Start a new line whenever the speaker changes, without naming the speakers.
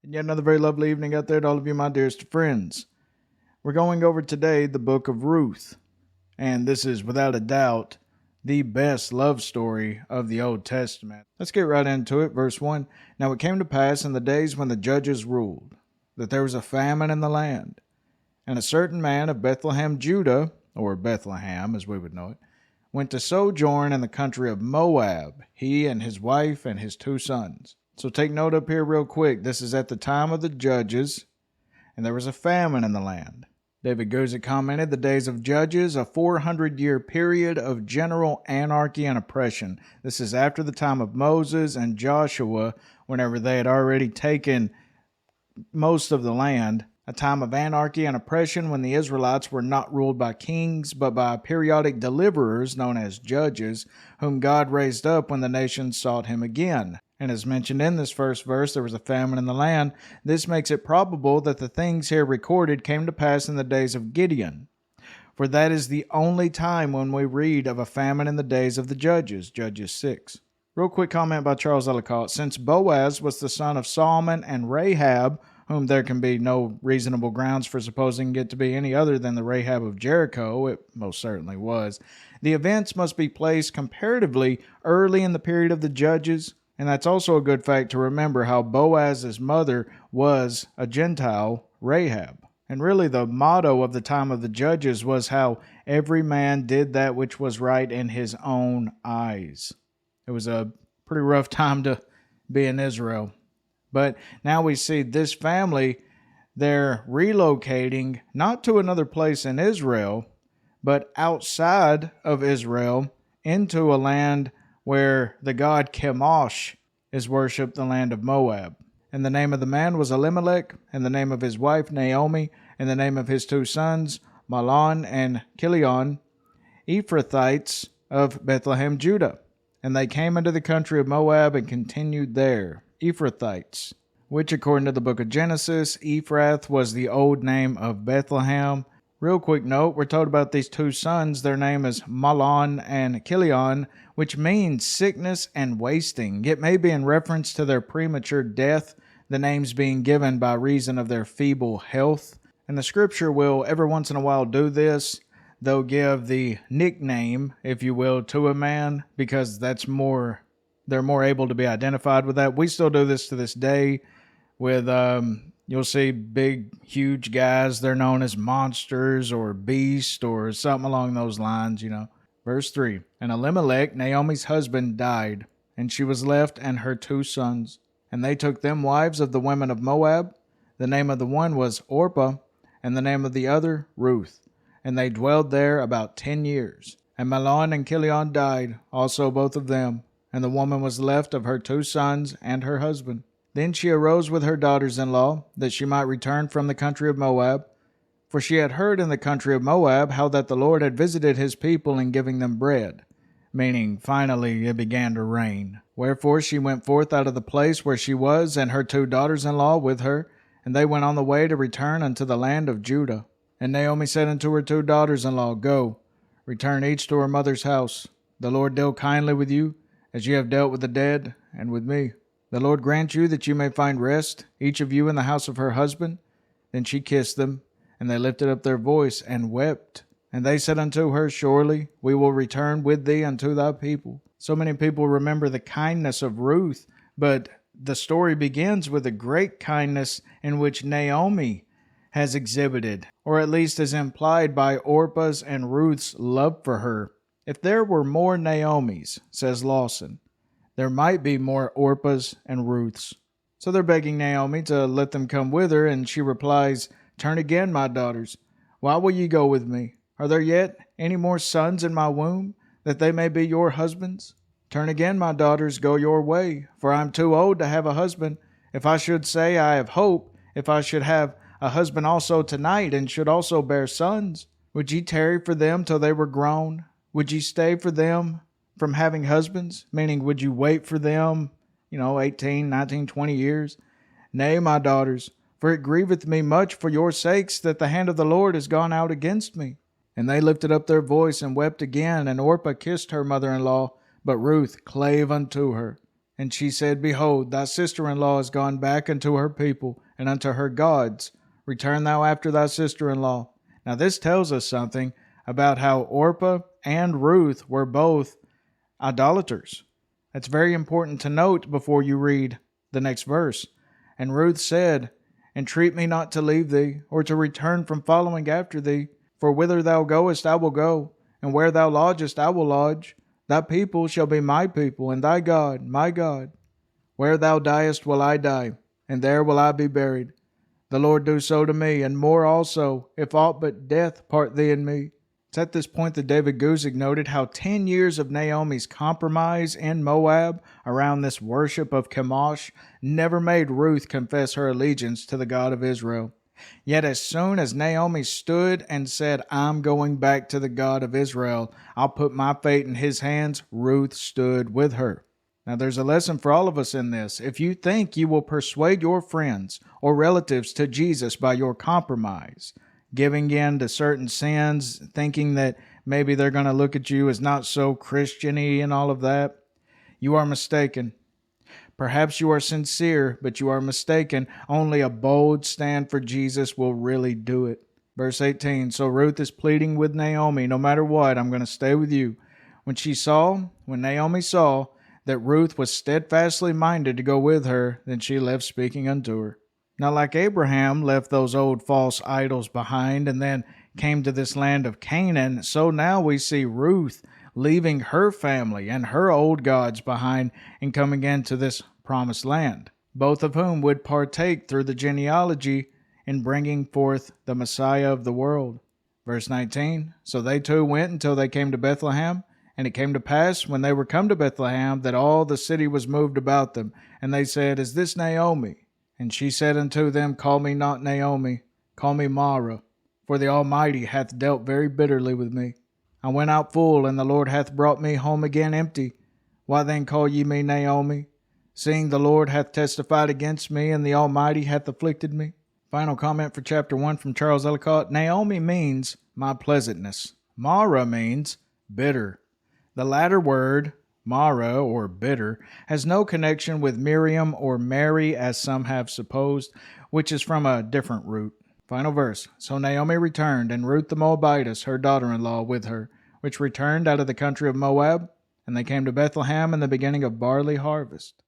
And yet another very lovely evening out there to all of you, my dearest friends. We're going over today the book of Ruth, and this is without a doubt the best love story of the Old Testament. Let's get right into it. Verse 1. Now it came to pass in the days when the judges ruled, that there was a famine in the land. And a certain man of Bethlehem, Judah, or Bethlehem as we would know it, went to sojourn in the country of Moab, he and his wife and his 2 sons. So take note up here real quick. This is at the time of the judges, and there was a famine in the land. David Guzik commented, the days of Judges, a 400-year period of general anarchy and oppression. This is after the time of Moses and Joshua, whenever they had already taken most of the land. A time of anarchy and oppression when the Israelites were not ruled by kings, but by periodic deliverers known as judges, whom God raised up when the nations sought him again. And as mentioned in this first verse, there was a famine in the land. This makes it probable that the things here recorded came to pass in the days of Gideon. For that is the only time when we read of a famine in the days of the judges, Judges 6. Real quick comment by Charles Ellicott. Since Boaz was the son of Solomon and Rahab, whom there can be no reasonable grounds for supposing it to be any other than the Rahab of Jericho, it most certainly was, the events must be placed comparatively early in the period of the judges. And that's also a good fact to remember how Boaz's mother was a Gentile, Rahab. And really the motto of the time of the judges was how every man did that which was right in his own eyes. It was a pretty rough time to be in Israel. But now we see this family, they're relocating not to another place in Israel, but outside of Israel into a land where the god Chemosh is worshipped, the land of Moab. And the name of the man was Elimelech, and the name of his wife Naomi, and the name of his 2 sons Mahlon and Chilion, Ephrathites of Bethlehem, Judah. And they came into the country of Moab and continued there. Ephrathites, which according to the book of Genesis, Ephrath was the old name of Bethlehem. Real quick note, we're told about these 2 sons. Their name is Mahlon and Chilion, which means sickness and wasting. It may be in reference to their premature death, the names being given by reason of their feeble health. And the scripture will every once in a while do this. They'll give the nickname, if you will, to a man because they're more able to be identified with that. We still do this to this day with you'll see big, huge guys. They're known as monsters or beast or something along those lines, Verse 3, and Elimelech, Naomi's husband, died, and she was left and her 2 sons. And they took them wives of the women of Moab. The name of the one was Orpah, and the name of the other Ruth. And they dwelled there about 10 years. And Mahlon and Chilion died, also both of them. And the woman was left of her 2 sons and her husband. Then she arose with her daughters-in-law, that she might return from the country of Moab. For she had heard in the country of Moab how that the Lord had visited his people in giving them bread, meaning finally it began to rain. Wherefore she went forth out of the place where she was, and her 2 daughters-in-law with her, and they went on the way to return unto the land of Judah. And Naomi said unto her 2 daughters-in-law, Go, return each to her mother's house. The Lord deal kindly with you, as ye have dealt with the dead, and with me. The Lord grant you that you may find rest, each of you in the house of her husband. Then she kissed them, and they lifted up their voice and wept. And they said unto her, Surely we will return with thee unto thy people. So many people remember the kindness of Ruth, but the story begins with a great kindness in which Naomi has exhibited, or at least is implied by Orpah's and Ruth's love for her. If there were more Naomis, says Lawson, there might be more Orpahs and Ruths. So they're begging Naomi to let them come with her, and she replies, Turn again, my daughters. Why will ye go with me? Are there yet any more sons in my womb, that they may be your husbands? Turn again, my daughters, go your way, for I am too old to have a husband. If I should say I have hope, if I should have a husband also tonight, and should also bear sons, would ye tarry for them till they were grown? Would ye stay for them from having husbands? Meaning, would you wait for them, 18, 19, 20 years? Nay, my daughters, For it grieveth me much for your sakes that the hand of the Lord is gone out against me. And they lifted up their voice and wept again, and Orpah kissed her mother-in-law, but Ruth clave unto her. And she said, Behold, thy sister-in-law is gone back unto her people and unto her gods. Return thou after thy sister-in-law. Now this tells us something about how Orpah and Ruth were both idolaters. That's very important to note before you read the next verse. And Ruth said, Entreat me not to leave thee, or to return from following after thee. For whither thou goest I will go, and where thou lodgest I will lodge. Thy people shall be my people, and thy God my God. Where thou diest will I die, and there will I be buried. The Lord do so to me, and more also, if aught but death part thee and me. It's at this point that David Guzik noted how 10 years of Naomi's compromise in Moab around this worship of Chemosh never made Ruth confess her allegiance to the God of Israel. Yet as soon as Naomi stood and said, I'm going back to the God of Israel, I'll put my fate in his hands, Ruth stood with her. Now there's a lesson for all of us in this. If you think you will persuade your friends or relatives to Jesus by your compromise, giving in to certain sins, thinking that maybe they're going to look at you as not so Christian-y and all of that, you are mistaken. Perhaps you are sincere, but you are mistaken. Only a bold stand for Jesus will really do it. Verse 18, so Ruth is pleading with Naomi, no matter what, I'm going to stay with you. When Naomi saw that Ruth was steadfastly minded to go with her, then she left speaking unto her. Now, like Abraham left those old false idols behind and then came to this land of Canaan, so now we see Ruth leaving her family and her old gods behind and coming into this promised land, both of whom would partake through the genealogy in bringing forth the Messiah of the world. Verse 19, so they two went until they came to Bethlehem, and it came to pass when they were come to Bethlehem that all the city was moved about them, and they said, Is this Naomi? And she said unto them, Call me not Naomi, call me Mara, for the Almighty hath dealt very bitterly with me. I went out full, and the Lord hath brought me home again empty. Why then call ye me Naomi, seeing the Lord hath testified against me, and the Almighty hath afflicted me? Final comment for chapter 1 from Charles Ellicott. Naomi means my pleasantness. Mara means bitter. The latter word, Mara, or bitter, has no connection with Miriam or Mary, as some have supposed, which is from a different root. Final verse. So Naomi returned, and Ruth the Moabitess, her daughter-in-law, with her, which returned out of the country of Moab, and they came to Bethlehem in the beginning of barley harvest.